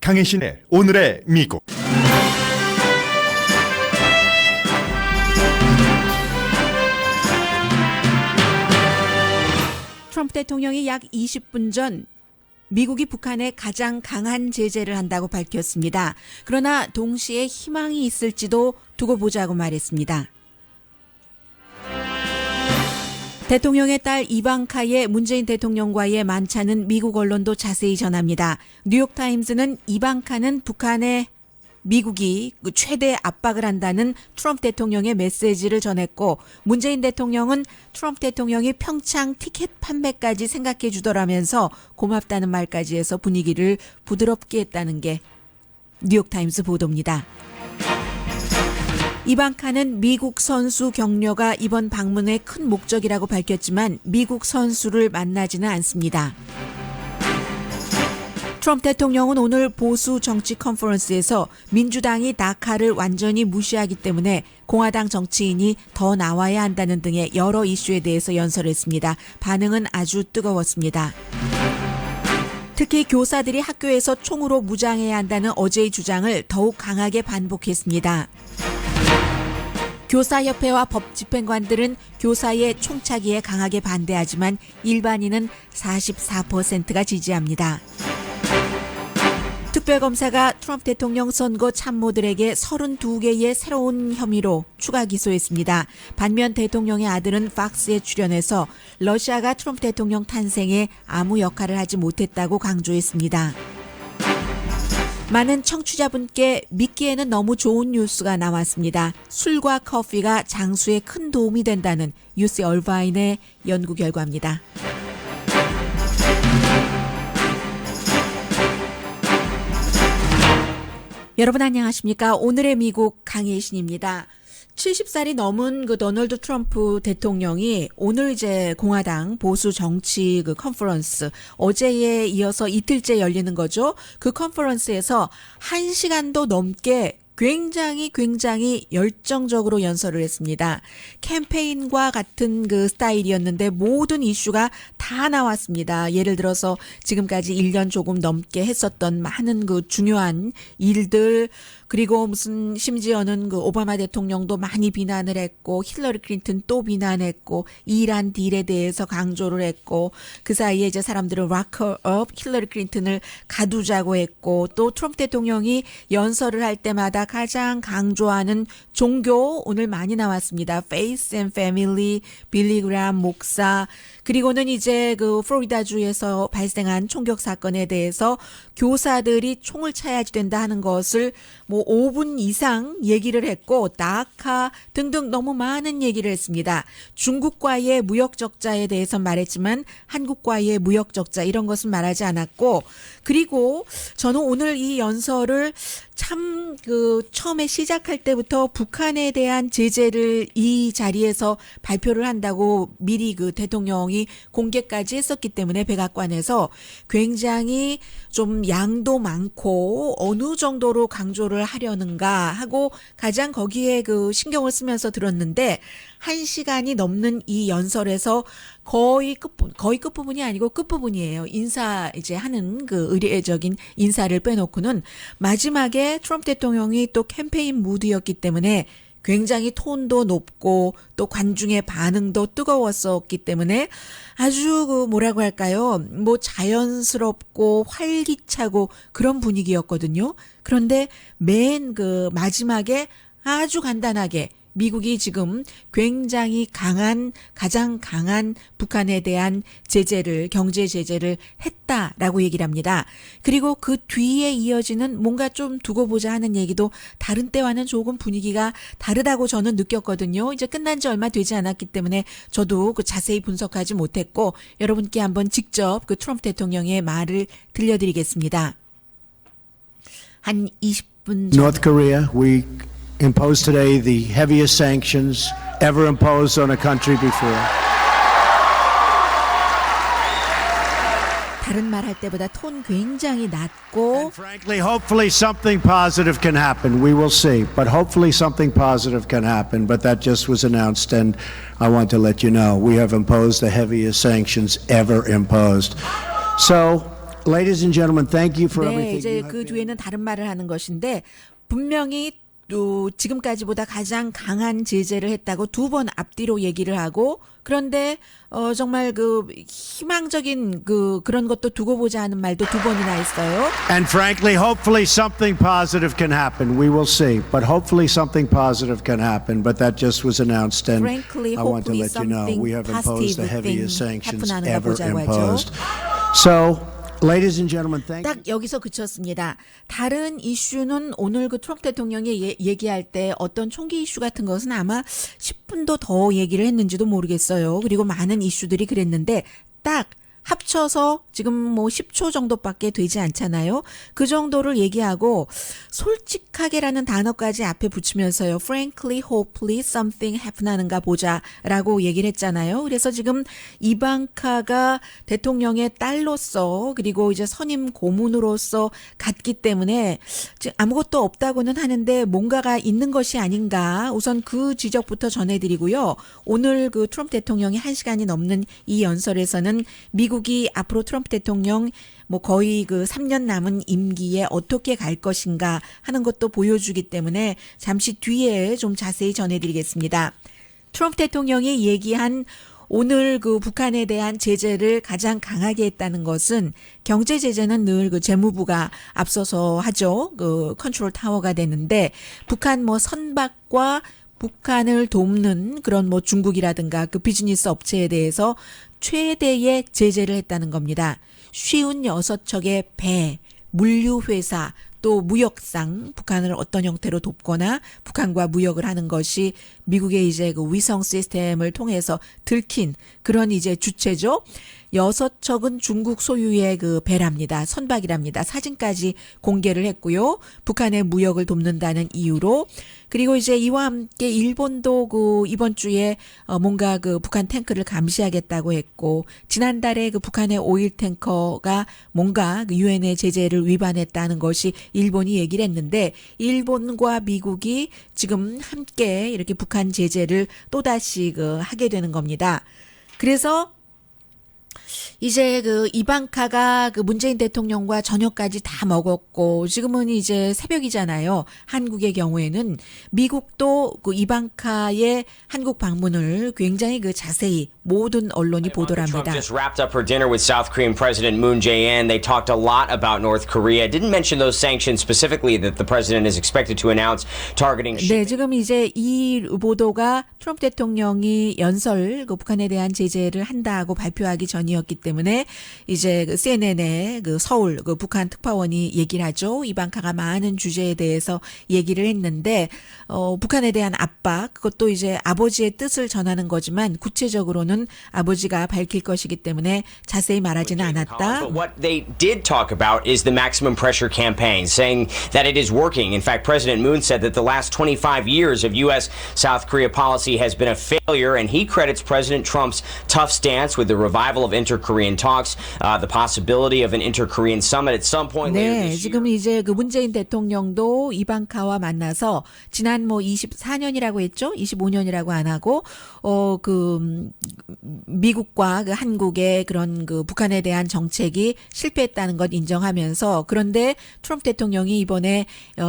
강혜신의 오늘의 미국. 트럼프 대통령이 약 20분 전 미국이 북한에 가장 강한 제재를 한다고 밝혔습니다. 그러나 동시에 희망이 있을지도 두고 보자고 말했습니다. 대통령의 딸 이방카의 문재인 대통령과의 만찬은 미국 언론도 자세히 전합니다. 뉴욕타임즈는 이방카는 북한에 미국이 최대 압박을 한다는 트럼프 대통령의 메시지를 전했고, 문재인 대통령은 트럼프 대통령이 평창 티켓 판매까지 생각해 주더라면서 고맙다는 말까지 해서 분위기를 부드럽게 했다는 게 뉴욕타임스 보도입니다. 이방카는 미국 선수 격려가 이번 방문의 큰 목적이라고 밝혔지만 미국 선수를 만나지는 않습니다. 트럼프 대통령은 오늘 보수 정치 컨퍼런스에서 민주당이 다카를 완전히 무시하기 때문에 공화당 정치인이 더 나와야 한다는 등의 여러 이슈에 대해서 연설했습니다. 반응은 아주 뜨거웠습니다. 특히 교사들이 학교에서 총으로 무장해야 한다는 어제의 주장을 더욱 강하게 반복했습니다. 교사협회와 법집행관들은 교사의 총차기에 강하게 반대하지만 일반인은 44%가 지지합니다. 특별검사가 트럼프 대통령 선거 참모들에게 32개의 새로운 혐의로 추가 기소했습니다. 반면 대통령의 아들은 팍스에 출연해서 러시아가 트럼프 대통령 탄생에 아무 역할을 하지 못했다고 강조했습니다. 많은 청취자분께 믿기에는 너무 좋은 뉴스가 나왔습니다. 술과 커피가 장수에 큰 도움이 된다는 UC 얼바인의 연구 결과입니다. 여러분 안녕하십니까? 오늘의 미국 강혜신입니다. 70살이 넘은 도널드 트럼프 대통령이 오늘 이제 공화당 보수 정치 컨퍼런스, 어제에 이어서 이틀째 열리는 거죠. 그 컨퍼런스에서 1시간도 넘게 굉장히 열정적으로 연설을 했습니다. 캠페인과 같은 스타일이었는데 모든 이슈가 다 나왔습니다. 예를 들어서 지금까지 1년 조금 넘게 했었던 많은 중요한 일들, 그리고 심지어는 오바마 대통령도 많이 비난을 했고, 힐러리 클린턴 또 비난했고, 이란 딜에 대해서 강조를 했고, 그 사이에 이제 사람들은 락커업 힐러리 클린턴을 가두자고 했고, 또 트럼프 대통령이 연설을 할 때마다 가장 강조하는 종교 오늘 많이 나왔습니다. Faith and Family, 빌리 그레이엄 목사, 그리고는 이제 플로리다주에서 발생한 총격 사건에 대해서 교사들이 총을 차야지 된다 하는 것을 5분 이상 얘기를 했고, 다카 등등 너무 많은 얘기를 했습니다. 중국과의 무역 적자에 대해서 말했지만 한국과의 무역 적자 이런 것은 말하지 않았고, 그리고 저는 오늘 이 연설을 참 처음에 시작할 때부터 북한에 대한 제재를 이 자리에서 발표를 한다고 미리 대통령이 공개까지 했었기 때문에 백악관에서 굉장히 좀 양도 많고 어느 정도로 강조를 하려는가 하고 가장 거기에 신경을 쓰면서 들었는데, 1시간이 넘는 이 연설에서 거의 끝부분이 아니고 끝부분이에요. 인사 이제 하는 의례적인 인사를 빼놓고는 마지막에 트럼프 대통령이 또 캠페인 무드였기 때문에 굉장히 톤도 높고 또 관중의 반응도 뜨거웠었기 때문에 아주 뭐라고 할까요? 자연스럽고 활기차고 그런 분위기였거든요. 그런데 맨 마지막에 아주 간단하게 미국이 지금 굉장히 가장 강한 북한에 대한 경제 제재를 했다라고 얘기를 합니다. 그리고 그 뒤에 이어지는 뭔가 좀 두고 보자 하는 얘기도 다른 때와는 조금 분위기가 다르다고 저는 느꼈거든요. 이제 끝난 지 얼마 되지 않았기 때문에 저도 자세히 분석하지 못했고, 여러분께 한번 직접 트럼프 대통령의 말을 들려드리겠습니다. 한 20분 전. North Korea, we impose today the heaviest sanctions ever imposed on a country before. 다른 말 할 때보다 톤 굉장히 낮고, And frankly, hopefully something positive can happen. We will see. But hopefully something positive can happen. But that just was announced, and I want to let you know we have imposed the heaviest sanctions ever imposed. So ladies and gentlemen, thank you for 네, everything. 이제 you have 그 been- 뒤에는 다른 말을 하는 것인데 분명히 또 지금까지보다 가장 강한 제재를 했다고 두 번 앞뒤로 얘기를 하고 그런데 정말 그 희망적인 그런 것도 두고 보자 하는 말도 두 번이나 했어요. And frankly, hopefully something positive can happen. We will see. But hopefully something positive can happen. But that just was announced. And Frankly, I want to hopefully let you know we have imposed the something heaviest positive sanctions thing ever 하프나는가 보자고 하죠. imposed. So, ladies and gentlemen, thank you. 딱 여기서 그쳤습니다. 다른 이슈는 오늘 그 트럼프 대통령이 얘기할 때 어떤 총기 이슈 같은 것은 아마 10분도 더 얘기를 했는지도 모르겠어요. 그리고 많은 이슈들이 그랬는데 딱 합쳐서 지금 뭐 10초 정도밖에 되지 않잖아요. 그 정도를 얘기하고 솔직하게라는 단어까지 앞에 붙이면서요. Frankly, hopefully something happen 하는가 보자라고 얘기를 했잖아요. 그래서 지금 이방카가 대통령의 딸로서 그리고 이제 선임 고문으로서 갔기 때문에 지금 아무것도 없다고는 하는데 뭔가가 있는 것이 아닌가. 우선 그 지적부터 전해드리고요. 오늘 그 트럼프 대통령이 1시간이 넘는 이 연설에서는 미국이 앞으로 트럼프 대통령 뭐 거의 그 3년 남은 임기에 어떻게 갈 것인가 하는 것도 보여주기 때문에 잠시 뒤에 좀 자세히 전해드리겠습니다. 트럼프 대통령이 얘기한 오늘 그 북한에 대한 제재를 가장 강하게 했다는 것은 경제 제재는 늘 그 재무부가 앞서서 하죠. 그 컨트롤 타워가 되는데 북한 뭐 선박과 북한을 돕는 그런 뭐 중국이라든가 그 비즈니스 업체에 대해서 최대의 제재를 했다는 겁니다. 56척의 배, 물류회사, 또 무역상 북한을 어떤 형태로 돕거나 북한과 무역을 하는 것이 미국의 이제 그 위성 시스템을 통해서 들킨 그런 이제 주체죠. 6척은 중국 소유의 그 배랍니다. 선박이랍니다. 사진까지 공개를 했고요. 북한의 무역을 돕는다는 이유로. 그리고 이제 이와 함께 일본도 그 이번 주에 뭔가 그 북한 탱크를 감시하겠다고 했고 지난달에 그 북한의 오일 탱커가 뭔가 그 유엔의 제재를 위반했다는 것이 일본이 얘기를 했는데 일본과 미국이 지금 함께 이렇게 북한 제재를 또다시 그 하게 되는 겁니다. 그래서 이제 그 이방카가 그 문재인 대통령과 저녁까지 다 먹었고 지금은 이제 새벽이잖아요. 한국의 경우에는 미국도 그 이방카의 한국 방문을 굉장히 그 자세히 모든 언론이 보도를 Trump 합니다. just wrapped up her dinner with South Korean President Moon Jae-in. They talked a lot about North Korea. Didn't mention those sanctions specifically that the president is expected to announce targeting. 네, 지금 이제 이 보도가 트럼프 대통령이 연설 그 북한에 대한 제재를 한다고 발표하기 전이었기 때문에 이제 그 CNN의 그 서울 그 북한 특파원이 얘기를 하죠. 이방카가 많은 주제에 대해서 얘기를 했는데 북한에 대한 압박 그것도 이제 아버지의 뜻을 전하는 거지만 구체적으로는 아버지가 밝힐 것이기 때문에 자세히 말하지는 않았다. But what they did talk about is the maximum pressure campaign, saying that it is working. In fact, President Moon said that the last 25 years of U.S.-South Korea policy has been a failure, and he credits President Trump's tough stance with the revival of inter-Korean talks, the possibility of an inter-Korean summit at some point later 네, this year. 지금 이제 그 문재인 대통령도 이방카와 만나서 지난 뭐 24년이라고 했죠? 25년이라고 안 하고 그 미국과 그 한국의 그런 그 북한에 대한 정책이 실패했다는 것 인정하면서 그런데 트럼프 대통령이 이번에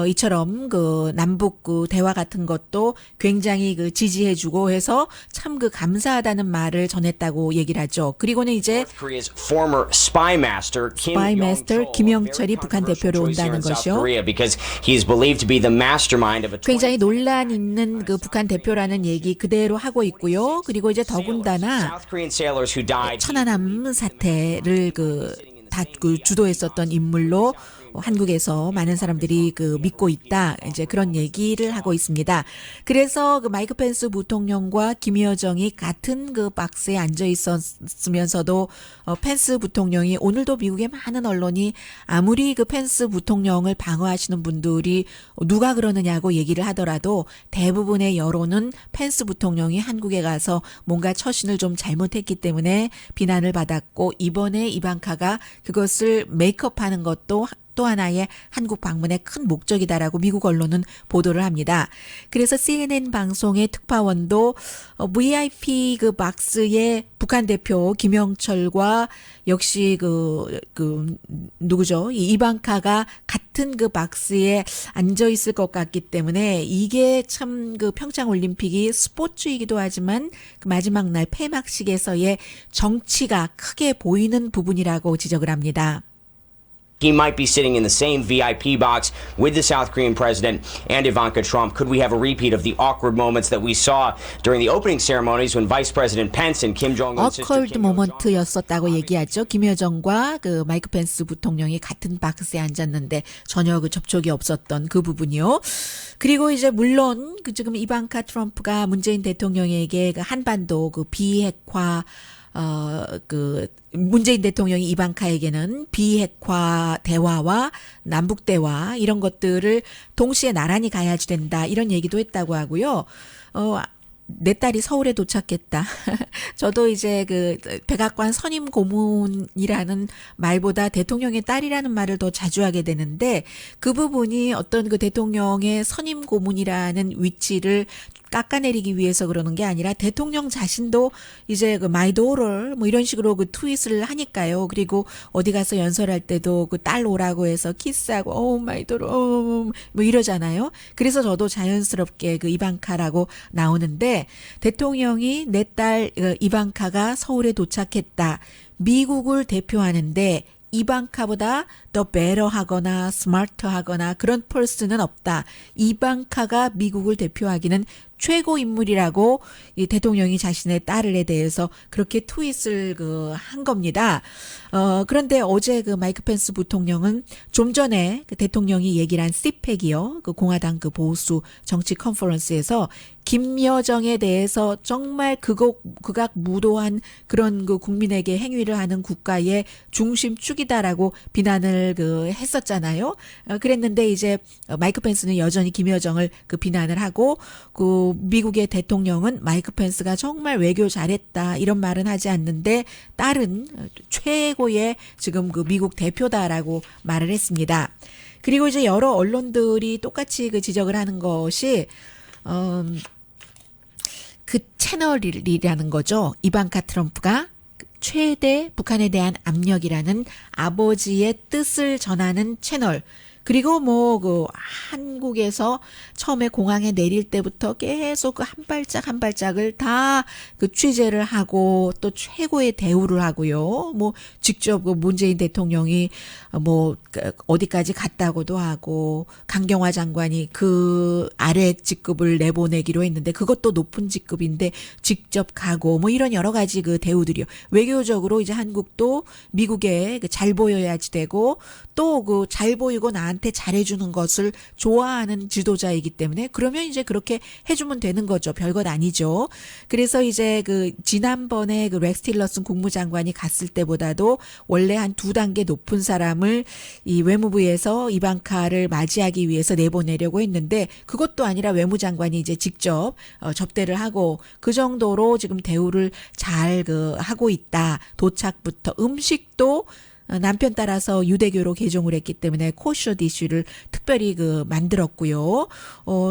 이처럼 그 남북 그 대화 같은 것도 굉장히 그 지지해주고 해서 참 그 감사하다는 말을 전했다고 얘기를 하죠. 그리고는 이제 North Korea's former spy master Spy master 김영철이 북한 대표로 온다는 것이요. because he is believed to be the mastermind of a 굉장히 논란 있는 그 북한 대표라는 얘기 그대로 하고 있고요. 그리고 이제 더군다나 South Korean sailors who died. 천안함 사태를 그 주도했었던 인물로 한국에서 많은 사람들이 그 믿고 있다. 이제 그런 얘기를 하고 있습니다. 그래서 그 마이크 펜스 부통령과 김여정이 같은 그 박스에 앉아 있었으면서도 펜스 부통령이 오늘도 미국의 많은 언론이 아무리 그 펜스 부통령을 방어하시는 분들이 누가 그러느냐고 얘기를 하더라도 대부분의 여론은 펜스 부통령이 한국에 가서 뭔가 처신을 좀 잘못했기 때문에 비난을 받았고 이번에 이방카가 그것을 메이크업하는 것도 또 하나의 한국 방문의 큰 목적이다라고 미국 언론은 보도를 합니다. 그래서 CNN 방송의 특파원도 VIP 그 박스에 북한 대표 김영철과 역시 누구죠? 이방카가 같은 그 박스에 앉아 있을 것 같기 때문에 이게 참 그 평창 올림픽이 스포츠이기도 하지만 그 마지막 날 폐막식에서의 정치가 크게 보이는 부분이라고 지적을 합니다. He might be sitting in the same VIP box with the South Korean president and Ivanka Trump. Could we have a repeat of the awkward moments that we saw during the opening ceremonies when Vice President Pence and Kim Jong-un's sister 어컬드 Kim Yo-jong 모먼트였었다고 얘기하죠. 김여정과 그 마이크 펜스 부통령이 같은 박스에 앉았는데 전혀 그 접촉이 없었던 그 부분이요. 그리고 이제 물론 그 지금 이방카 트럼프가 문재인 대통령에게 그 한반도 그 비핵화 문재인 대통령이 이방카에게는 비핵화 대화와 남북 대화 이런 것들을 동시에 나란히 가야지 된다 이런 얘기도 했다고 하고요. 내 딸이 서울에 도착했다. 저도 이제 그 백악관 선임 고문이라는 말보다 대통령의 딸이라는 말을 더 자주 하게 되는데 그 부분이 어떤 그 대통령의 선임 고문이라는 위치를 깎아내리기 위해서 그러는 게 아니라 대통령 자신도 이제 그 마이 도어를 뭐 이런 식으로 그 트윗을 하니까요. 그리고 어디 가서 연설할 때도 그 딸 오라고 해서 키스하고 오 마이 도어 뭐 이러잖아요. 그래서 저도 자연스럽게 그 이방카라고 나오는데 대통령이 내 딸 이방카가 서울에 도착했다. 미국을 대표하는데 이방카보다 더 베러하거나 스마트하거나 그런 펄스는 없다. 이방카가 미국을 대표하기는 최고 인물이라고 이 대통령이 자신의 딸에 대해서 그렇게 트윗을 한 겁니다. 그런데 어제 그 마이크 펜스 부통령은 좀 전에 그 대통령이 얘기를 한 CPEC이요. 그 공화당 그 보수 정치 컨퍼런스에서 김여정에 대해서 정말 극악무도한 그런 그 국민에게 행위를 하는 국가의 중심축이다라고 비난을 했었잖아요. 그랬는데 이제 마이크 펜스는 여전히 김여정을 비난을 하고 그 미국의 대통령은 마이크 펜스가 정말 외교 잘했다 이런 말은 하지 않는데 딸은 최고의 지금 그 미국 대표다라고 말을 했습니다. 그리고 이제 여러 언론들이 똑같이 그 지적을 하는 것이 그 채널이라는 거죠. 이방카 트럼프가 최대 북한에 대한 압력이라는 아버지의 뜻을 전하는 채널. 그리고 뭐 그 한국에서 처음에 공항에 내릴 때부터 계속 그 한 발짝 한 발짝을 다 그 취재를 하고 또 최고의 대우를 하고요. 뭐 직접 그 문재인 대통령이 뭐 어디까지 갔다고도 하고 강경화 장관이 그 아래 직급을 내보내기로 했는데 그것도 높은 직급인데 직접 가고 뭐 이런 여러 가지 그 대우들이요. 외교적으로 이제 한국도 미국에 잘 보여야지 되고 또 그 잘 보이고 나한테 잘해주는 것을 좋아하는 지도자이기 때문에 그러면 이제 그렇게 해주면 되는 거죠. 별것 아니죠. 그래서 이제 그 지난번에 그 렉스 틸러슨 국무장관이 갔을 때보다도 원래 한 2단계 높은 사람을 이 외무부에서 이방카를 맞이하기 위해서 내보내려고 했는데 그것도 아니라 외무장관이 이제 직접 접대를 하고 그 정도로 지금 대우를 잘 하고 있다. 도착부터 음식도 남편 따라서 유대교로 개종을 했기 때문에 코셔 디쉬를 특별히 만들었고요.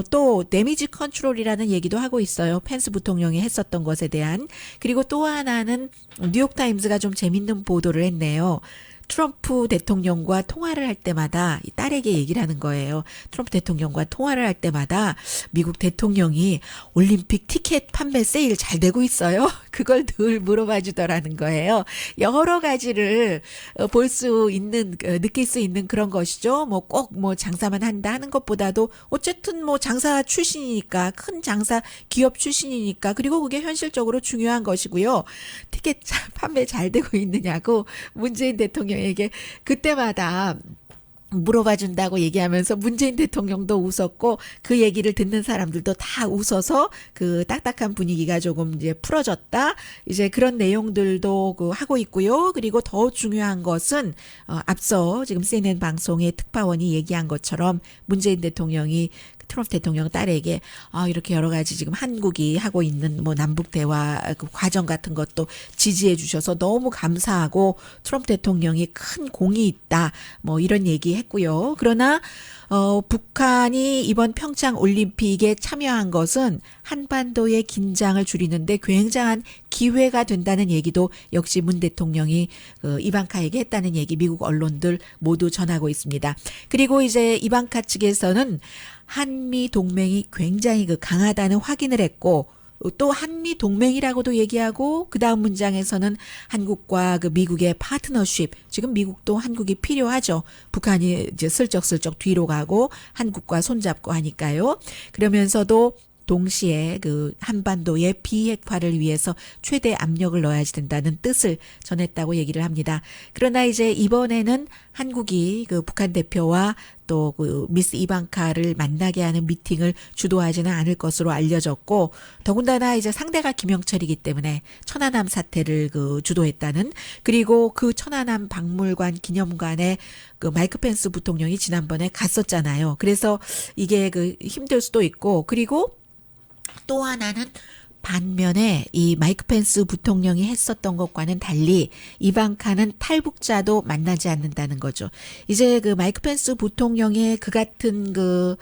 또 데미지 컨트롤이라는 얘기도 하고 있어요. 펜스 부통령이 했었던 것에 대한. 그리고 또 하나는 뉴욕타임즈가 좀 재밌는 보도를 했네요. 트럼프 대통령과 통화를 할 때마다 이 딸에게 얘기를 하는 거예요. 트럼프 대통령과 통화를 할 때마다 미국 대통령이 올림픽 티켓 판매 세일 잘 되고 있어요. 그걸 늘 물어봐 주더라는 거예요. 여러 가지를 볼 수 있는 느낄 수 있는 그런 것이죠. 뭐 꼭 뭐 장사만 한다 하는 것보다도 어쨌든 뭐 장사 출신이니까 큰 장사 기업 출신이니까 그리고 그게 현실적으로 중요한 것이고요. 티켓 판매 잘 되고 있느냐고 문재인 대통령 에게 그때마다 물어봐 준다고 얘기하면서 문재인 대통령도 웃었고 그 얘기를 듣는 사람들도 다 웃어서 그 딱딱한 분위기가 조금 이제 풀어졌다. 이제 그런 내용들도 하고 있고요. 그리고 더 중요한 것은 앞서 지금 CNN 방송의 특파원이 얘기한 것처럼 문재인 대통령이 트럼프 대통령 딸에게 이렇게 여러 가지 지금 한국이 하고 있는 뭐 남북 대화 그 과정 같은 것도 지지해 주셔서 너무 감사하고 트럼프 대통령이 큰 공이 있다. 뭐 이런 얘기했고요. 그러나 북한이 이번 평창 올림픽에 참여한 것은 한반도의 긴장을 줄이는데 굉장한 기회가 된다는 얘기도 역시 문 대통령이 이방카에게 했다는 얘기 미국 언론들 모두 전하고 있습니다. 그리고 이제 이방카 측에서는 한미 동맹이 굉장히 강하다는 확인을 했고 또 한미 동맹이라고도 얘기하고 그 다음 문장에서는 한국과 그 미국의 파트너십 지금 미국도 한국이 필요하죠. 북한이 이제 슬쩍슬쩍 뒤로 가고 한국과 손잡고 하니까요. 그러면서도 동시에 그 한반도의 비핵화를 위해서 최대 압력을 넣어야지 된다는 뜻을 전했다고 얘기를 합니다. 그러나 이제 이번에는 한국이 그 북한 대표와 또 그 미스 이방카를 만나게 하는 미팅을 주도하지는 않을 것으로 알려졌고 더군다나 이제 상대가 김영철이기 때문에 천안함 사태를 그 주도했다는 그리고 그 천안함 박물관 기념관에 그 마이크 펜스 부통령이 지난번에 갔었잖아요. 그래서 이게 그 힘들 수도 있고 그리고 또 하나는 반면에 이 마이크 펜스 부통령이 했었던 것과는 달리 이방카는 탈북자도 만나지 않는다는 거죠. 이제 그 마이크 펜스 부통령의 그 같은 그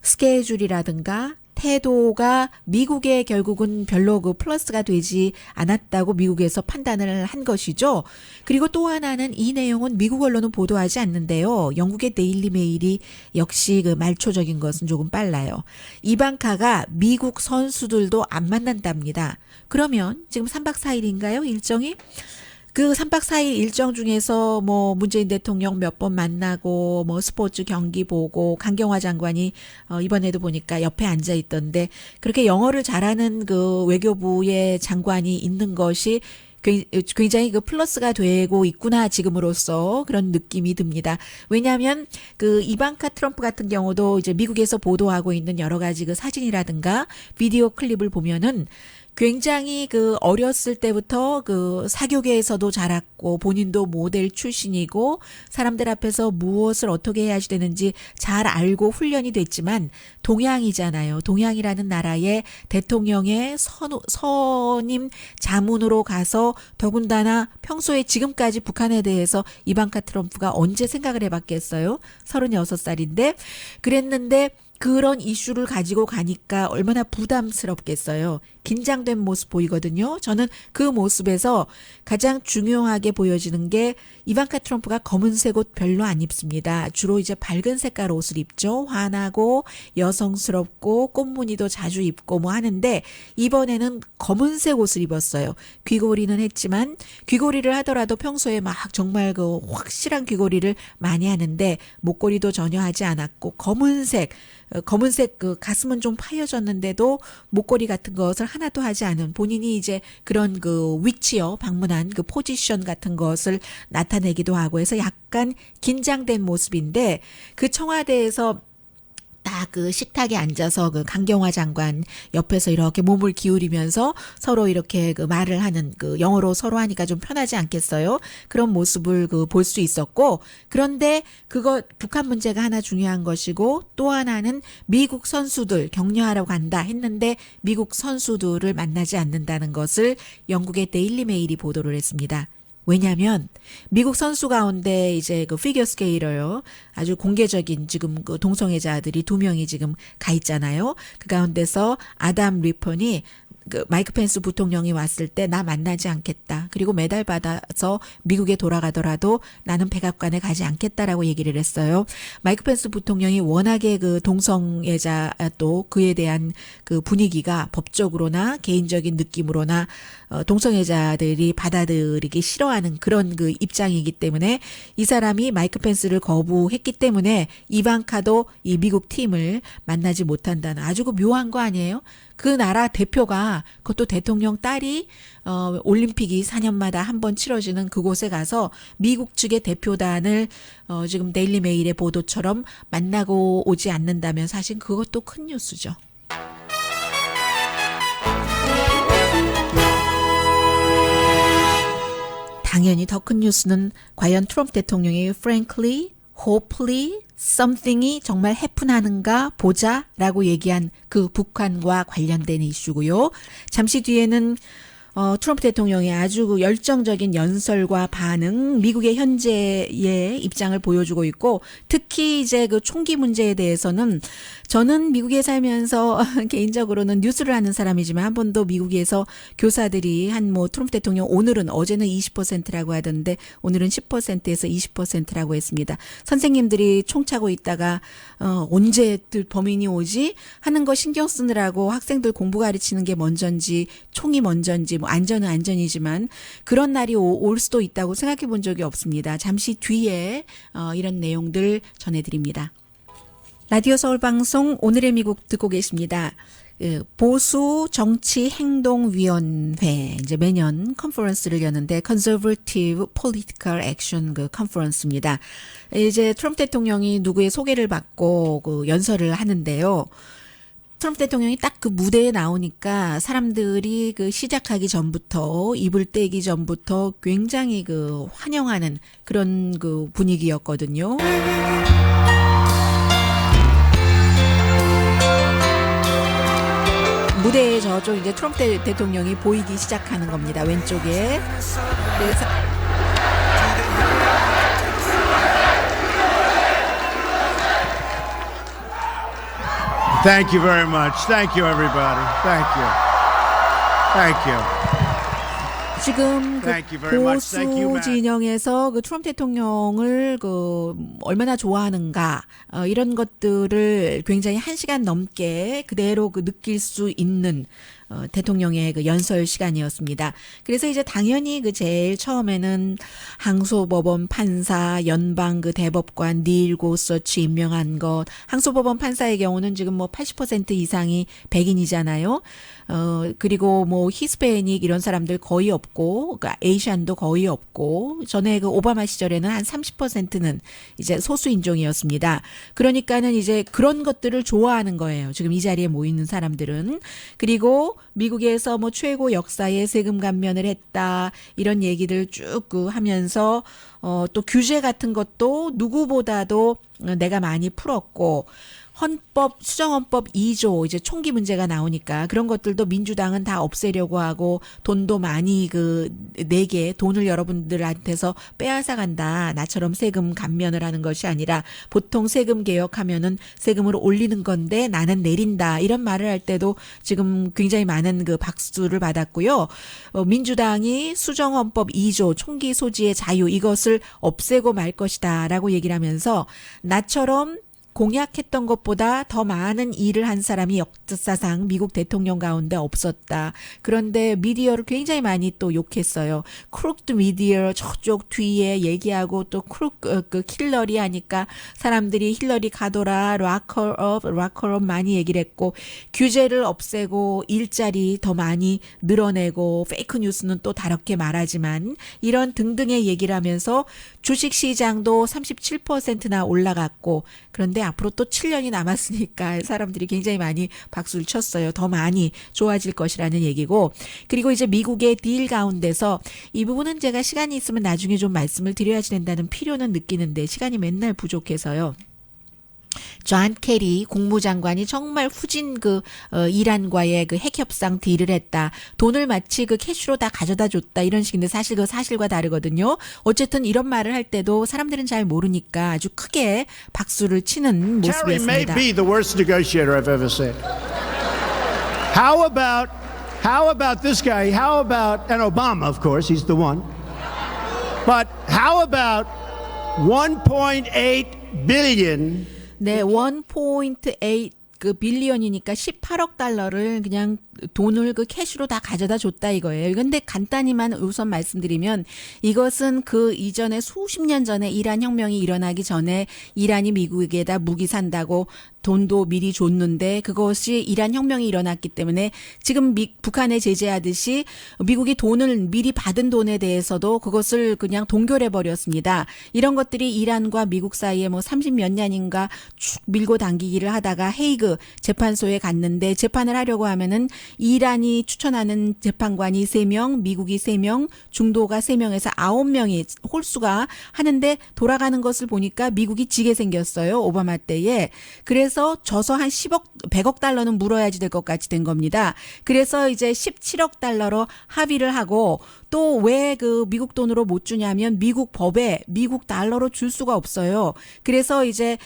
스케줄이라든가 태도가 미국에 결국은 별로 그 플러스가 되지 않았다고 미국에서 판단을 한 것이죠. 그리고 또 하나는 이 내용은 미국 언론은 보도하지 않는데요. 영국의 데일리 메일이 역시 그 말초적인 것은 조금 빨라요. 이방카가 미국 선수들도 안 만난답니다. 그러면 지금 3박 4일인가요? 일정이? 그 3박 4일 일정 중에서 뭐 문재인 대통령 몇 번 만나고 뭐 스포츠 경기 보고 강경화 장관이 이번에도 보니까 옆에 앉아 있던데 그렇게 영어를 잘하는 그 외교부의 장관이 있는 것이 굉장히 그 플러스가 되고 있구나 지금으로서 그런 느낌이 듭니다. 왜냐하면 그 이방카 트럼프 같은 경우도 이제 미국에서 보도하고 있는 여러 가지 그 사진이라든가 비디오 클립을 보면은 굉장히 그 어렸을 때부터 그 사교계에서도 자랐고 본인도 모델 출신이고 사람들 앞에서 무엇을 어떻게 해야지 되는지 잘 알고 훈련이 됐지만 동양이잖아요. 동양이라는 나라의 대통령의 선임 자문으로 가서 더군다나 평소에 지금까지 북한에 대해서 이방카 트럼프가 언제 생각을 해봤겠어요? 36살인데 그랬는데 그런 이슈를 가지고 가니까 얼마나 부담스럽겠어요. 긴장된 모습 보이거든요. 저는 그 모습에서 가장 중요하게 보여지는 게 이방카 트럼프가 검은색 옷 별로 안 입습니다. 주로 이제 밝은 색깔 옷을 입죠. 환하고 여성스럽고 꽃무늬도 자주 입고 뭐 하는데 이번에는 검은색 옷을 입었어요. 귀걸이는 했지만 귀걸이를 하더라도 평소에 막 정말 그 확실한 귀걸이를 많이 하는데 목걸이도 전혀 하지 않았고 검은색 그 가슴은 좀 파여졌는데도 목걸이 같은 것을 하나도 하지 않은 본인이 이제 그런 그 위치요 방문한 그 포지션 같은 것을 나타내기도 하고 해서 약간 긴장된 모습인데 그 청와대에서 딱 그 식탁에 앉아서 그 강경화 장관 옆에서 이렇게 몸을 기울이면서 서로 이렇게 그 말을 하는 그 영어로 서로 하니까 좀 편하지 않겠어요? 그런 모습을 그 볼 수 있었고 그런데 그거 북한 문제가 하나 중요한 것이고 또 하나는 미국 선수들 격려하러 간다 했는데 미국 선수들을 만나지 않는다는 것을 영국의 데일리 메일이 보도를 했습니다. 왜냐하면 미국 선수 가운데 이제 그 피겨 스케이터요. 아주 공개적인 지금 그 동성애자들이 2명이 지금 가 있잖아요. 그 가운데서 아담 리펀이 그 마이크 펜스 부통령이 왔을 때 나 만나지 않겠다. 그리고 메달 받아서 미국에 돌아가더라도 나는 백악관에 가지 않겠다라고 얘기를 했어요. 마이크 펜스 부통령이 워낙에 그 동성애자 또 그에 대한 그 분위기가 법적으로나 개인적인 느낌으로나 동성애자들이 받아들이기 싫어하는 그런 그 입장이기 때문에 이 사람이 마이크 펜스를 거부했기 때문에 이방카도 이 미국 팀을 만나지 못한다는 아주 그 묘한 거 아니에요? 그 나라 대표가 그것도 대통령 딸이 올림픽이 4년마다 한 번 치러지는 그곳에 가서 미국 측의 대표단을 지금 데일리 메일의 보도처럼 만나고 오지 않는다면 사실 그것도 큰 뉴스죠. 당연히 더 큰 뉴스는 과연 트럼프 대통령이 frankly, hopefully, something이 정말 해픈하는가 보자라고 얘기한 그 북한과 관련된 이슈고요. 잠시 뒤에는 트럼프 대통령의 아주 그 열정적인 연설과 반응, 미국의 현재의 입장을 보여주고 있고, 특히 이제 그 총기 문제에 대해서는 저는 미국에 살면서 개인적으로는 뉴스를 하는 사람이지만 한 번도 미국에서 교사들이 한 뭐 트럼프 대통령 어제는 20%라고 하던데 오늘은 10%에서 20%라고 했습니다. 선생님들이 총 차고 있다가 언제 범인이 오지 하는 거 신경 쓰느라고 학생들 공부 가르치는 게 먼저인지 총이 먼저인지 뭐 안전은 안전이지만 그런 날이 올 수도 있다고 생각해 본 적이 없습니다. 잠시 뒤에 이런 내용들 전해드립니다. 라디오 서울 방송 오늘의 미국 듣고 계십니다. 보수 정치 행동위원회 이제 매년 컨퍼런스를 여는데 Conservative Political Action 그 컨퍼런스입니다. 이제 트럼프 대통령이 누구의 소개를 받고 그 연설을 하는데요. 트럼프 대통령이 딱 그 무대에 나오니까 사람들이 그 시작하기 전부터 입을 떼기 전부터 굉장히 그 환영하는 그런 그 분위기였거든요. 무대에 저쪽 이제 트럼프 대통령이 보이기 시작하는 겁니다. 왼쪽에. 그래서 Thank you very much. Thank you, everybody. Thank you. Thank you. 지금 그 Thank you very much. Thank you, 보수 Matt. 진영에서 그 트럼프 대통령을 그 얼마나 좋아하는가 이런 것들을 굉장히 1시간 넘게 그대로 그 느낄 수 있는 대통령의 그 연설 시간이었습니다. 그래서 이제 당연히 그 제일 처음에는 항소법원 판사, 연방 그 대법관 닐 고서치 임명한 것. 항소법원 판사의 경우는 지금 뭐 80% 이상이 백인이잖아요. 그리고 뭐 히스패닉 이런 사람들 거의 없고, 그러니까 에이시안도 거의 없고, 전에 그 오바마 시절에는 한 30%는 이제 소수 인종이었습니다. 그러니까는 이제 그런 것들을 좋아하는 거예요. 지금 이 자리에 모이는 사람들은. 그리고 미국에서 뭐 최고 역사의 세금 감면을 했다 이런 얘기들 쭉 하면서 또 규제 같은 것도 누구보다도 내가 많이 풀었고 수정헌법 2조 이제 총기 문제가 나오니까 그런 것들도 민주당은 다 없애려고 하고 돈도 많이 내게 돈을 여러분들한테서 빼앗아 간다. 나처럼 세금 감면을 하는 것이 아니라 보통 세금 개혁하면은 세금을 올리는 건데 나는 내린다. 이런 말을 할 때도 지금 굉장히 많은 그 박수를 받았고요. 민주당이 수정헌법 2조 총기 소지의 자유 이것을 없애고 말 것이다라고 얘기를 하면서 나처럼 공약했던 것보다 더 많은 일을 한 사람이 역사상 미국 대통령 가운데 없었다. 그런데 미디어를 굉장히 많이 또 욕했어요. 크룩드 미디어 저쪽 뒤에 얘기하고 또 힐러리 하니까 사람들이 힐러리 가더라, 락커업 많이 얘기를 했고 규제를 없애고 일자리 더 많이 늘어내고 페이크 뉴스는 또 다르게 말하지만 이런 등등의 얘기를 하면서 주식시장도 37%나 올라갔고 그런데 앞으로 또 7년이 남았으니까 사람들이 굉장히 많이 박수를 쳤어요. 더 많이 좋아질 것이라는 얘기고 그리고 이제 미국의 딜 가운데서 이 부분은 제가 시간이 있으면 나중에 좀 말씀을 드려야 된다는 필요는 느끼는데 시간이 맨날 부족해서요. 존 케리 국무장관이 정말 후진 이란과의 그 핵협상 딜을 했다. 돈을 마치 그 캐시로 다 가져다 줬다. 이런 식인데 사실 그 사실과 다르거든요. 어쨌든 이런 말을 할 때도 사람들은 잘 모르니까 아주 크게 박수를 치는 Kerry may 모습이었습니다. be the worst negotiator I've ever seen. How about this guy? How about, and Obama, of course, he's the one. But how about 1.8 billion 네, 1.8 그 빌리언이니까 18억 달러를 그냥 돈을 그 캐시로 다 가져다 줬다 이거예요. 근데 간단히만 우선 말씀드리면 이것은 그 이전에 수십 년 전에 이란 혁명이 일어나기 전에 이란이 미국에다 무기 산다고 돈도 미리 줬는데 그것이 이란 혁명이 일어났기 때문에 지금 북한에 제재하듯이 미국이 돈을 미리 받은 돈에 대해서도 그것을 그냥 동결해 버렸습니다. 이런 것들이 이란과 미국 사이에 뭐 30몇 년인가 쭉 밀고 당기기를 하다가 헤이그 재판소에 갔는데 재판을 하려고 하면은 이란이 추천하는 재판관이 3명, 미국이 3명, 중도가 3명에서 9명이 홀수가 하는데 돌아가는 것을 보니까 미국이 지게 생겼어요. 오바마 때에. 그래서 져서 한 100억 달러는 물어야지 될 것 같이 된 겁니다. 그래서 이제 17억 달러로 합의를 하고 또 왜 그 미국 돈으로 못 주냐면 미국 법에 미국 달러로 줄 수가 없어요. 그래서 이제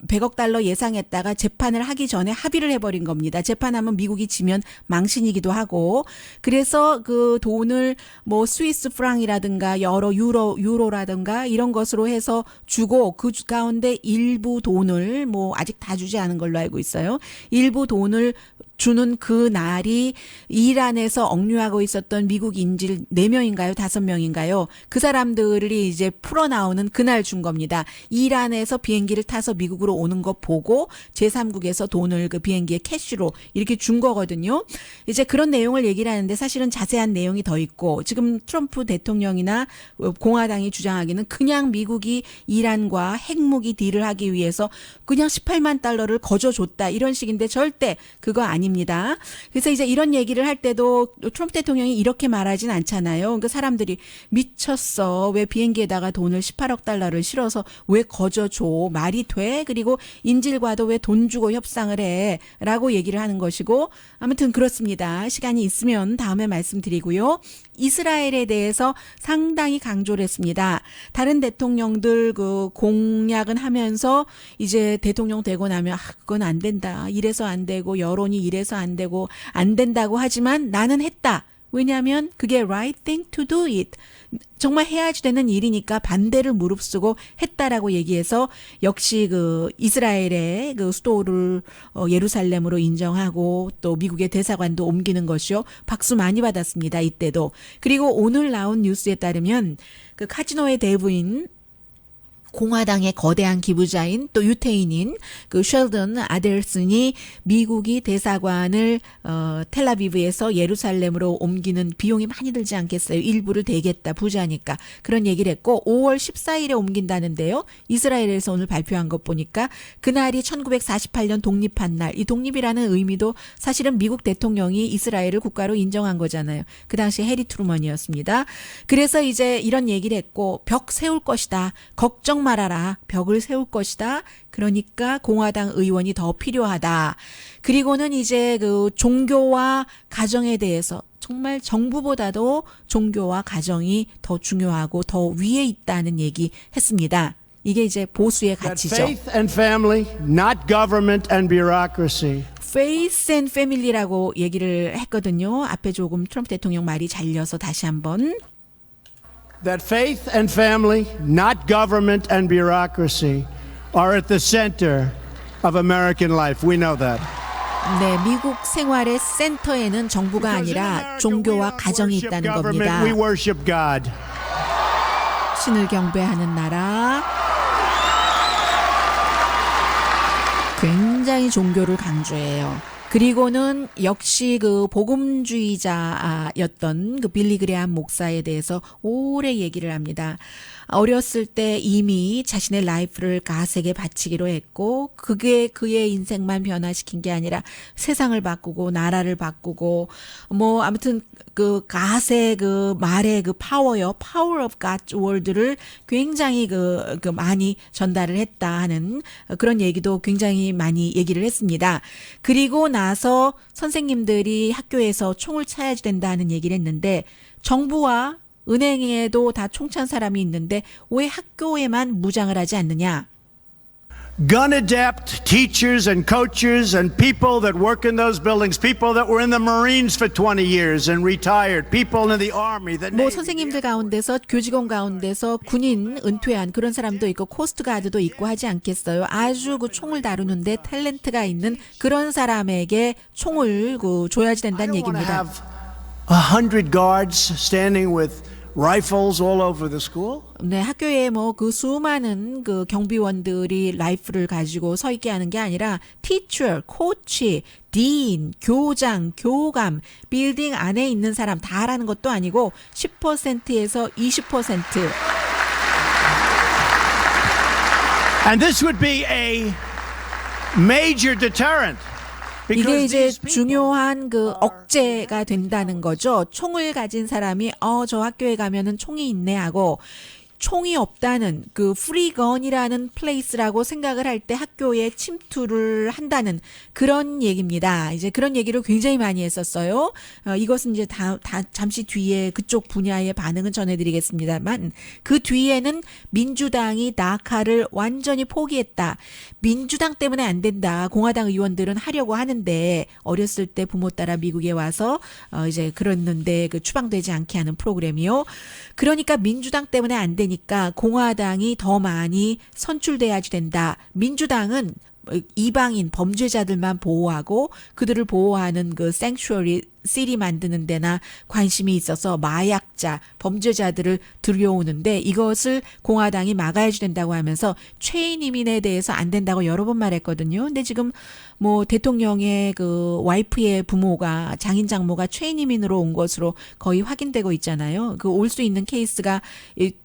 100억 달러 예상했다가 재판을 하기 전에 합의를 해버린 겁니다. 재판하면 미국이 지면 망신이기도 하고 그래서 그 돈을 뭐 스위스 프랑이라든가 여러 유로라든가 이런 것으로 해서 주고 그 가운데 일부 돈을 뭐 아직 다 주지 않은 걸로 알고 있어요. 일부 돈을 주는 그 날이 이란에서 억류하고 있었던 미국 인질 4명인가요? 5명인가요? 그 사람들이 이제 풀어나오는 그날 준 겁니다. 이란에서 비행기를 타서 미국으로 오는 거 보고 제3국에서 돈을 그 비행기에 캐시로 이렇게 준 거거든요. 이제 그런 내용을 얘기를 하는데 사실은 자세한 내용이 더 있고 지금 트럼프 대통령이나 공화당이 주장하기는 그냥 미국이 이란과 핵무기 딜을 하기 위해서 그냥 18만 달러를 거저줬다 이런 식인데 절대 그거 아닙니다. 그래서 이제 이런 얘기를 할 때도 트럼프 대통령이 이렇게 말하진 않잖아요. 그러니까 사람들이 미쳤어. 왜 비행기에다가 돈을 18억 달러를 실어서 왜 거저줘? 말이 돼? 그리고 인질과도 왜 돈 주고 협상을 해? 라고 얘기를 하는 것이고 아무튼 그렇습니다. 시간이 있으면 다음에 말씀드리고요. 이스라엘에 대해서 상당히 강조를 했습니다. 다른 대통령들 그 공약은 하면서 이제 대통령 되고 나면 그건 안 된다. 이래서 안 되고 여론이 이래서 안 되고 안 된다고 하지만 나는 했다. 왜냐하면 그게 right thing to do it. 정말 해야지 되는 일이니까 반대를 무릅쓰고 했다라고 얘기해서 역시 그 이스라엘의 그 수도를 예루살렘으로 인정하고 또 미국의 대사관도 옮기는 것이요. 박수 많이 받았습니다. 이때도. 그리고 오늘 나온 뉴스에 따르면 그 카지노의 대부인 공화당의 거대한 기부자인 또 유태인인 그 쉘던 아델슨이 미국이 대사관을 텔아비브에서 예루살렘으로 옮기는 비용이 많이 들지 않겠어요. 일부를 대겠다 부자니까 그런 얘기를 했고 5월 14일에 옮긴다는데요. 이스라엘에서 오늘 발표한 것 보니까 그날이 1948년 독립한 날. 이 독립이라는 의미도 사실은 미국 대통령이 이스라엘을 국가로 인정한 거잖아요. 그 당시 해리 트루먼이었습니다. 그래서 이제 이런 얘기를 했고 벽 세울 것이다. 걱정 말아라. 벽을 세울 것이다. 그러니까 공화당 의원이 더 필요하다. 그리고는 이제 그 종교와 가정에 대해서 정말 정부보다도 종교와 가정이 더 중요하고 더 위에 있다는 얘기 했습니다. 이게 이제 보수의 가치죠. Faith and family, not government and bureaucracy. Faith and Family라고 얘기를 했거든요. 앞에 조금 트럼프 대통령 말이 잘려서 다시 한번. That faith and family, not government and bureaucracy, are at the center of American life. We know that. 네, 미국 생활의 센터에는 정부가 아니라 종교와 가정이 있다는 겁니다. We worship God. 신을 경배하는 나라. 굉장히 종교를 강조해요. 그리고는 역시 그 복음주의자였던 그 빌리 그레함 목사에 대해서 오래 얘기를 합니다. 어렸을 때 이미 자신의 라이프를 갓에게 바치기로 했고 그게 그의 인생만 변화시킨 게 아니라 세상을 바꾸고 나라를 바꾸고 뭐 아무튼 그 갓의 그 말의 그 파워요. Power of God's Word를 굉장히 그 많이 전달을 했다 하는 그런 얘기도 굉장히 많이 얘기를 했습니다. 그리고 나서 선생님들이 학교에서 총을 차야지 된다 하는 얘기를 했는데 정부와 은행에도 다 총찬 사람이 있는데 왜 학교에만 무장을 하지 않느냐? Gun adept teachers and coaches and people that work in those buildings, people that were in the Marines for 20 years and retired, people in the Army, the 뭐 Navy. 선생님들 가운데서 교직원 가운데서 군인 은퇴한 그런 사람도 있고 코스트가드도 있고 하지 않겠어요. 아주 그 총을 다루는데 탤런트가 있는 그런 사람에게 총을 줘야지 된다는 얘기입니다. 100 guards standing with rifles all over the school? 네, 학교에 뭐 그 수많은 그 경비원들이 라이플을 가지고 서 있게 하는 게 아니라 teacher, 코치, 딘, 교장, 교감, 빌딩 안에 있는 사람 다 하라는 것도 아니고 10%에서 20%. And this would be a major deterrent. 이게 Because 이제 these people 중요한 그 억제가 된다는 거죠. 총을 가진 사람이 저 학교에 가면은 총이 있네 하고 총이 없다는 그 프리건이라는 플레이스라고 생각을 할 때 학교에 침투를 한다는 그런 얘기입니다. 이제 그런 얘기를 굉장히 많이 했었어요. 이것은 이제 다 잠시 뒤에 그쪽 분야의 반응은 전해드리겠습니다만 그 뒤에는 민주당이 다카를 완전히 포기했다. 민주당 때문에 안 된다. 공화당 의원들은 하려고 하는데 어렸을 때 부모 따라 미국에 와서 이제 그랬는데 그 추방되지 않게 하는 프로그램이요. 그러니까 민주당 때문에 안 되니까 공화당이 더 많이 선출돼야지 된다. 민주당은 이방인 범죄자들만 보호하고 그들을 보호하는 그 생츄어리 시리 만드는 데나 관심이 있어서 마약자, 범죄자들을 들여오는데 이것을 공화당이 막아야지 된다고 하면서 최인 이민에 대해서 안 된다고 여러 번 말했거든요. 근데 지금 뭐 대통령의 그 와이프의 부모가 장인 장모가 최인 이민으로 온 것으로 거의 확인되고 있잖아요. 그 올 수 있는 케이스가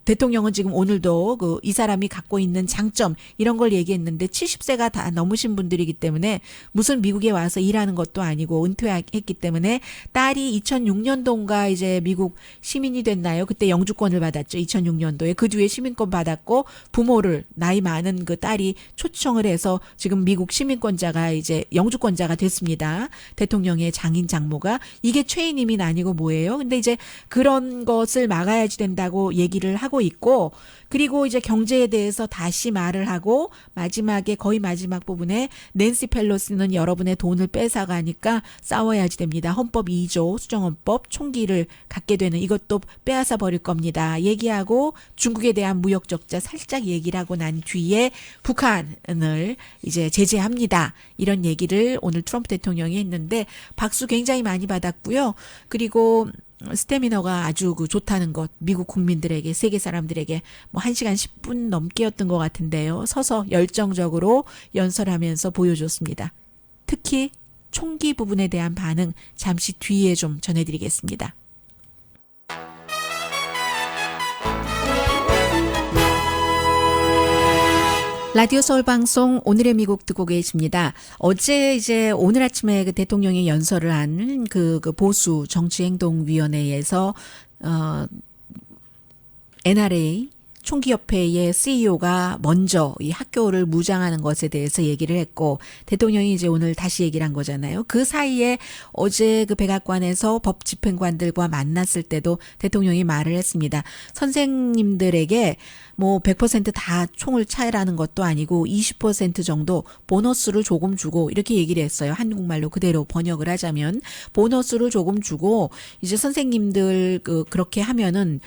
대통령은 지금 오늘도 그 이 사람이 갖고 있는 장점 이런 걸 얘기했는데 70세가 다 넘으신 분들이기 때문에 무슨 미국에 와서 일하는 것도 아니고 은퇴했기 때문에 딸이 2006년도인가 이제 미국 시민이 됐나요? 그때 영주권을 받았죠. 2006년도에. 그 뒤에 시민권 받았고 부모를 나이 많은 그 딸이 초청을 해서 지금 미국 시민권자가 이제 영주권자가 됐습니다. 대통령의 장인 장모가. 이게 최인 이민 아니고 뭐예요? 근데 이제 그런 것을 막아야지 된다고 얘기를 하고 있고 그리고 이제 경제에 대해서 다시 말을 하고 마지막에 거의 마지막 부분에 낸시 펠로시는 여러분의 돈을 뺏어가니까 싸워야지 됩니다. 헌법 2조 수정헌법 총기를 갖게 되는 이것도 빼앗아 버릴 겁니다. 얘기하고 중국에 대한 무역 적자 살짝 얘기를 하고 난 뒤에 북한을 이제 제재합니다. 이런 얘기를 오늘 트럼프 대통령이 했는데 박수 굉장히 많이 받았고요. 그리고 스태미너가 아주 그 좋다는 것 미국 국민들에게 세계 사람들에게 뭐 1시간 10분 넘게였던 것 같은데요. 서서 열정적으로 연설하면서 보여줬습니다. 특히 총기 부분에 대한 반응 잠시 뒤에 좀 전해드리겠습니다. 라디오 서울 방송 오늘의 미국 듣고 계십니다. 어제 이제 오늘 아침에 그 대통령이 연설을 한 그 보수 정치행동위원회에서 NRA 총기협회의 CEO가 먼저 이 학교를 무장하는 것에 대해서 얘기를 했고 대통령이 이제 오늘 다시 얘기를 한 거잖아요. 그 사이에 어제 그 백악관에서 법 집행관들과 만났을 때도 대통령이 말을 했습니다. 선생님들에게 뭐 100%다 총을 차라는 것도 아니고 20% 정도 보너스를 조금 주고 이렇게 얘기를 했어요. 한국말로 그대로 번역을 하자면 보너스를 조금 주고 이제 선생님들 그렇게 하면은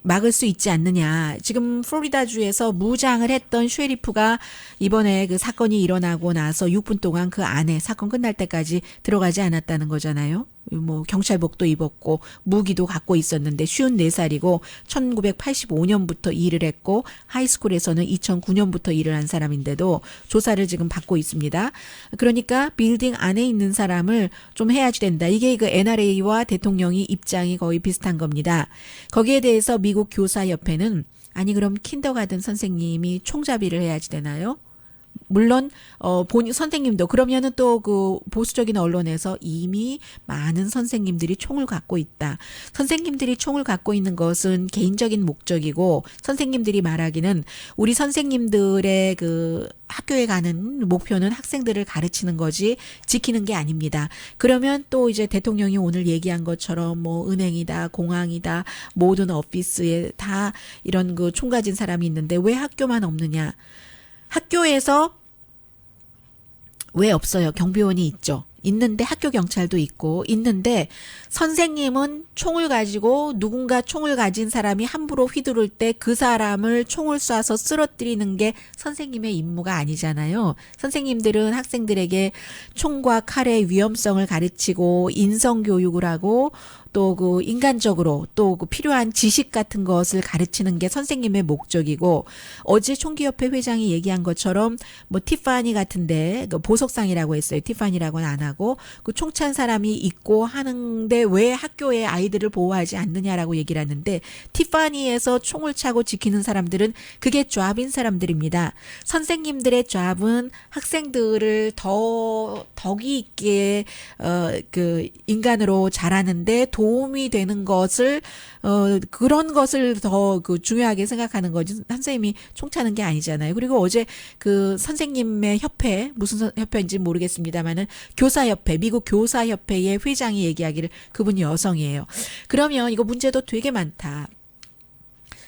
막을 수 있지 않느냐. 지금 플로리다주에서 무장을 했던 쉐리프가 이번에 그 사건이 일어나고 나서 6분 동안 그 안에 사건 끝날 때까지 들어가지 않았다는 거잖아요. 뭐 경찰복도 입었고 무기도 갖고 있었는데 54살이고 1985년부터 일을 했고 하이스쿨에서는 2009년부터 일을 한 사람인데도 조사를 지금 받고 있습니다. 그러니까 빌딩 안에 있는 사람을 좀 해야지 된다. 이게 그 NRA와 대통령이 입장이 거의 비슷한 겁니다. 거기에 대해서 미국 교사협회는 아니 그럼 킨더가든 선생님이 총잡이를 해야지 되나요? 물론 본인 선생님도 그러면은 또 그 보수적인 언론에서 이미 많은 선생님들이 총을 갖고 있다. 선생님들이 총을 갖고 있는 것은 개인적인 목적이고 선생님들이 말하기는 우리 선생님들의 그 학교에 가는 목표는 학생들을 가르치는 거지 지키는 게 아닙니다. 그러면 또 이제 대통령이 오늘 얘기한 것처럼 뭐 은행이다, 공항이다, 모든 오피스에 다 이런 그 총 가진 사람이 있는데 왜 학교만 없느냐? 학교에서 왜 없어요? 경비원이 있죠. 있는데 학교 경찰도 있고 있는데 선생님은 총을 가지고 누군가 총을 가진 사람이 함부로 휘두를 때 그 사람을 총을 쏴서 쓰러뜨리는 게 선생님의 임무가 아니잖아요. 선생님들은 학생들에게 총과 칼의 위험성을 가르치고 인성교육을 하고 또 그 인간적으로 또 그 필요한 지식 같은 것을 가르치는 게 선생님의 목적이고 어제 총기협회 회장이 얘기한 것처럼 뭐 티파니 같은데 그 보석상이라고 했어요. 티파니라고는 안 하고 그 총 찬 사람이 있고 하는데 왜 학교에 아이들을 보호하지 않느냐라고 얘기를 하는데 티파니에서 총을 차고 지키는 사람들은 그게 잡인 사람들입니다. 선생님들의 잡은 학생들을 더 덕이 있게 그 인간으로 자라는데 도움이 되는 것을 그런 것을 더 그 중요하게 생각하는 거지. 선생님이 총 차는 게 아니잖아요. 그리고 어제 그 선생님의 협회 무슨 협회인지 모르겠습니다만은 교사협회 미국 교사협회의 회장이 얘기하기를 그분이 여성이에요. 그러면 이거 문제도 되게 많다.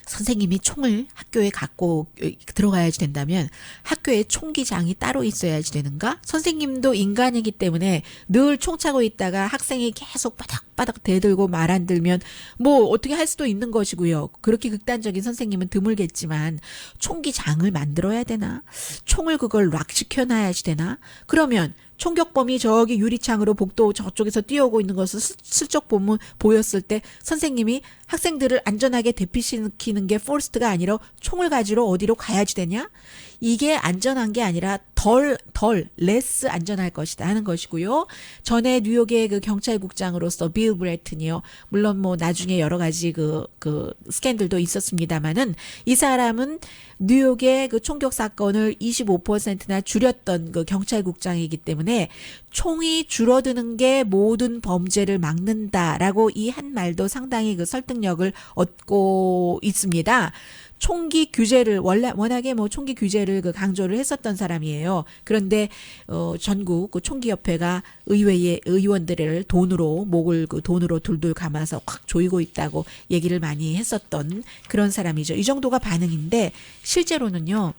선생님이 총을 학교에 갖고 들어가야지 된다면 학교에 총기장이 따로 있어야지 되는가? 선생님도 인간이기 때문에 늘 총 차고 있다가 학생이 계속 바닥바닥 대들고 말 안 들면 뭐 어떻게 할 수도 있는 것이고요. 그렇게 극단적인 선생님은 드물겠지만 총기장을 만들어야 되나? 총을 그걸 락 시켜놔야지 되나? 그러면 총격범이 저기 유리창으로 복도 저쪽에서 뛰어오고 있는 것을 슬쩍 보면 보였을 때 선생님이 학생들을 안전하게 대피시키는 게 포스트가 아니라 총을 가지러 어디로 가야지 되냐? 이게 안전한 게 아니라 레스 안전할 것이다 하는 것이고요. 전에 뉴욕의 그 경찰국장으로서 빌 브레튼이요. 물론 뭐 나중에 여러 가지 그 스캔들도 있었습니다만은 이 사람은 뉴욕의 그 총격 사건을 25%나 줄였던 그 경찰국장이기 때문에 총이 줄어드는 게 모든 범죄를 막는다라고 이 한 말도 상당히 그 설득력을 얻고 있습니다. 총기 규제를 워낙에 뭐 총기 규제를 그 강조를 했었던 사람이에요. 그런데 전국 그 총기협회가 의회의 의원들을 돈으로 목을 그 돈으로 둘둘 감아서 확 조이고 있다고 얘기를 많이 했었던 그런 사람이죠. 이 정도가 반응인데 실제로는요.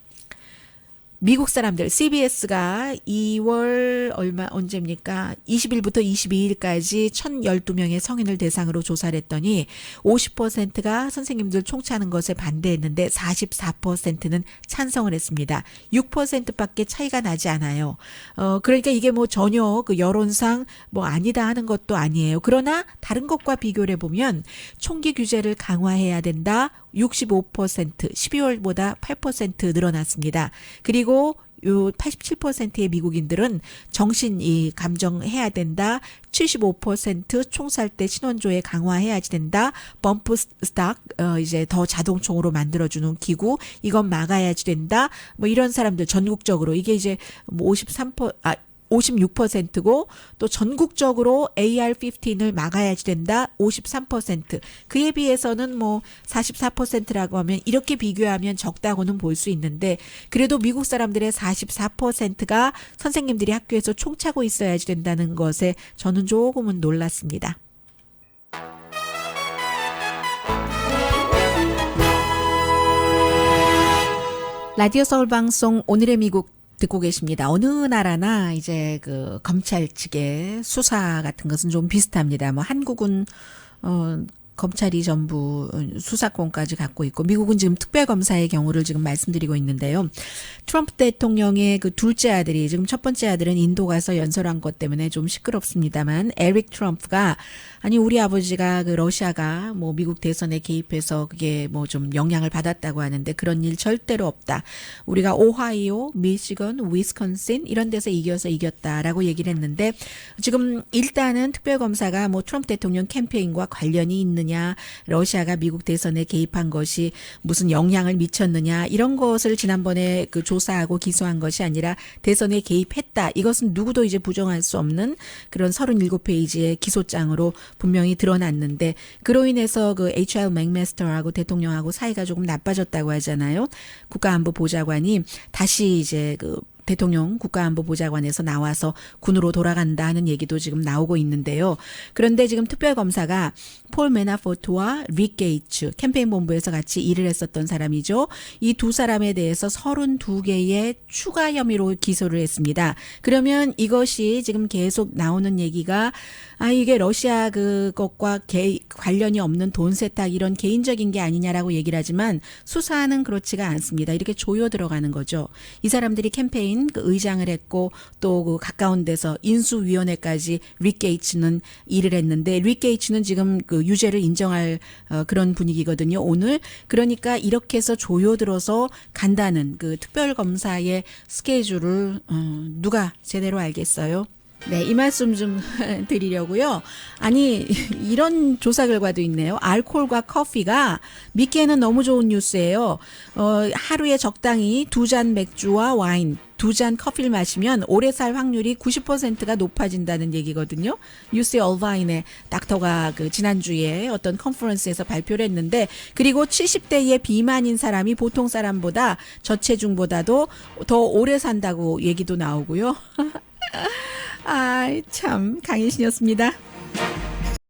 미국 사람들 CBS가 2월 언제입니까? 20일부터 22일까지 1,012명의 성인을 대상으로 조사를 했더니 50%가 선생님들 총 차는 것에 반대했는데 44%는 찬성을 했습니다. 6%밖에 차이가 나지 않아요. 그러니까 이게 뭐 전혀 그 여론상 뭐 아니다 하는 것도 아니에요. 그러나 다른 것과 비교를 해보면 총기 규제를 강화해야 된다. 65% 12월보다 8% 늘어났습니다. 그리고 요 87%의 미국인들은 정신 감정해야 된다. 75% 총 살 때 신원조회 강화해야지 된다. 범프 스탁 이제 더 자동총으로 만들어주는 기구 이건 막아야지 된다. 뭐 이런 사람들 전국적으로 이게 이제 뭐 56%고 또 전국적으로 AR-15을 막아야지 된다. 53%. 그에 비해서는 뭐 44%라고 하면 이렇게 비교하면 적다고는 볼 수 있는데 그래도 미국 사람들의 44%가 선생님들이 학교에서 총 차고 있어야지 된다는 것에 저는 조금은 놀랐습니다. 라디오 서울 방송 오늘의 미국 듣고 계십니다. 어느 나라나 이제 그 검찰 측의 수사 같은 것은 좀 비슷합니다. 뭐 한국은 검찰이 전부 수사권까지 갖고 있고 미국은 지금 특별검사의 경우를 지금 말씀드리고 있는데요. 트럼프 대통령의 그 둘째 아들이 지금 첫 번째 아들은 인도 가서 연설한 것 때문에 좀 시끄럽습니다만 에릭 트럼프가 아니 우리 아버지가 그 러시아가 뭐 미국 대선에 개입해서 그게 뭐 좀 영향을 받았다고 하는데 그런 일 절대로 없다. 우리가 오하이오, 미시건, 위스콘신 이런 데서 이겼다라고 얘기를 했는데 지금 일단은 특별검사가 뭐 트럼프 대통령 캠페인과 관련이 있느냐 러시아가 미국 대선에 개입한 것이 무슨 영향을 미쳤느냐 이런 것을 지난번에 그 조사하고 기소한 것이 아니라 대선에 개입했다. 이것은 누구도 이제 부정할 수 없는 그런 37페이지의 기소장으로 분명히 드러났는데 그로 인해서 그 HR 맥메스터하고 대통령하고 사이가 조금 나빠졌다고 하잖아요. 국가안보보좌관이 다시 이제 그 대통령 국가안보보좌관에서 나와서 군으로 돌아간다 하는 얘기도 지금 나오고 있는데요. 그런데 지금 특별검사가 폴 메나포트와 릭 게이츠 캠페인 본부에서 같이 일을 했었던 사람이죠. 이 두 사람에 대해서 32개의 추가 혐의로 기소를 했습니다. 그러면 이것이 지금 계속 나오는 얘기가 이게 러시아 그것과 관련이 없는 돈 세탁 이런 개인적인 게 아니냐라고 얘기를 하지만 수사는 그렇지가 않습니다. 이렇게 조여 들어가는 거죠. 이 사람들이 캠페인 올바인 그 의장을 했고 또 그 가까운 데서 인수위원회까지 릭 게이츠는 일을 했는데 릭 게이츠는 지금 그 유죄를 인정할 그런 분위기거든요. 오늘 그러니까 이렇게 해서 조여들어서 간다는 그 특별검사의 스케줄을 누가 제대로 알겠어요? 네, 이 말씀 좀 드리려고요. 아니, 이런 조사 결과도 있네요. 알코올과 커피가 믿기에는 너무 좋은 뉴스예요. 하루에 적당히 2잔 맥주와 와인, 2잔 커피를 마시면 오래 살 확률이 90%가 높아진다는 얘기거든요. UC 얼바인의 닥터가 그 지난주에 어떤 컨퍼런스에서 발표를 했는데, 그리고 70대의 비만인 사람이 보통 사람보다 저체중보다도 더 오래 산다고 얘기도 나오고요. 아, 참 강희신이었습니다.